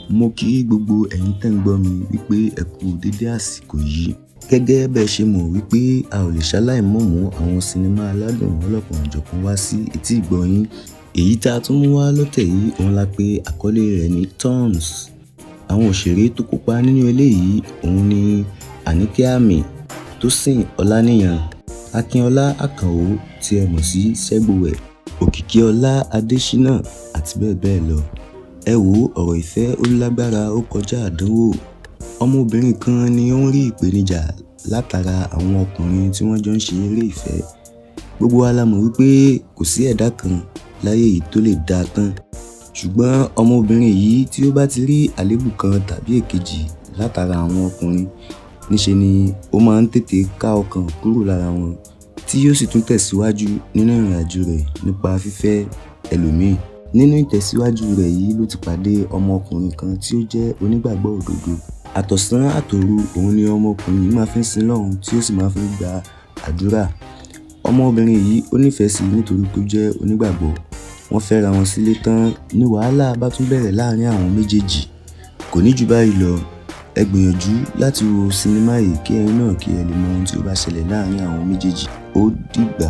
Mo kí gbogbo ẹ̀yin tẹ́ ń gbọ́ mi wípé ẹ kú dédé àsìkò yìí. Gẹ́gẹ́ bẹ́ ṣe mọ̀ wípé a ò lè ṣaláì mọ̀ mú àwọn sinimá aládùn ọlọ́kan-ò-jọ̀kan wá sí etí ìgbọ́ yín. Èyí tí a tún mú wá lọ́tẹ̀ yìí òun la pè àkọlé rẹ̀ ní Thorns. Àwọn òṣèré tó kópa nínú eléyìí òun ni Àníkẹ́ Àmì, Tósìn Ọláníyan, Akínọlá Àkànó tí ẹ mọ̀ sí Ṣẹ́gbówẹ̀, Òkìkíọlá Adéṣínà àti bẹ́ẹ̀ bẹ́ẹ̀ lọ. Ẹ wo ọ̀rọ̀ ìfẹ́ ó lágbára ó kọjá àdánwò. Ọmọbìnrin kan ni ó ń rí ìpèníjà látara àwọn ọkùnrin tí wọ́n jọ ń ṣe eré ìfẹ́. Gbogbo wa la mọ̀ wípé kò sí ẹ̀dá kan láyé yìí tó lè dáa tán. Ṣùgbọ́n ọmọbìnrin yìí tí ó bá ti rí àléébù kan tàbí èkejì látara àwọn ọkùnrin, níṣe ni ó máa ń tètè ká ọkàn kúrò lára wọn tí yóò sì tún tẹ̀síwájú nínú ìrìnàjò rẹ̀ nípa fífẹ́ ẹlòmíì. Nínú ìtẹ̀síwájú rẹ̀ yìí ló ti pàdé ọmọkùnrin kan tí ó jẹ́ onígbàgbọ́ òdodo. Àtọ̀sán àtòru òun ni ọmọkùnrin yìí máa fi ń sin Ọlọ́run tí ó sì máa fi ń gba àdúrà. Ọmọbìnrin yìí ó nífẹ̀ẹ́ sí i nítorí pé ó jẹ́ onígbàgbọ́. Wọ́n fẹ́ra wọn sílé tán ní wàhálà bá tún bẹ̀rẹ̀ láàrin àwọn méjèèjì. Kò ní jù báyìí lọ. Ẹ gbìyànjú láti wo sinimá yìí kí ẹ̀yin náà kí ẹ lè mọ ohun tí ó bá ṣẹlẹ̀ láàrin àwọn méjèèjì. Ó dìgbà.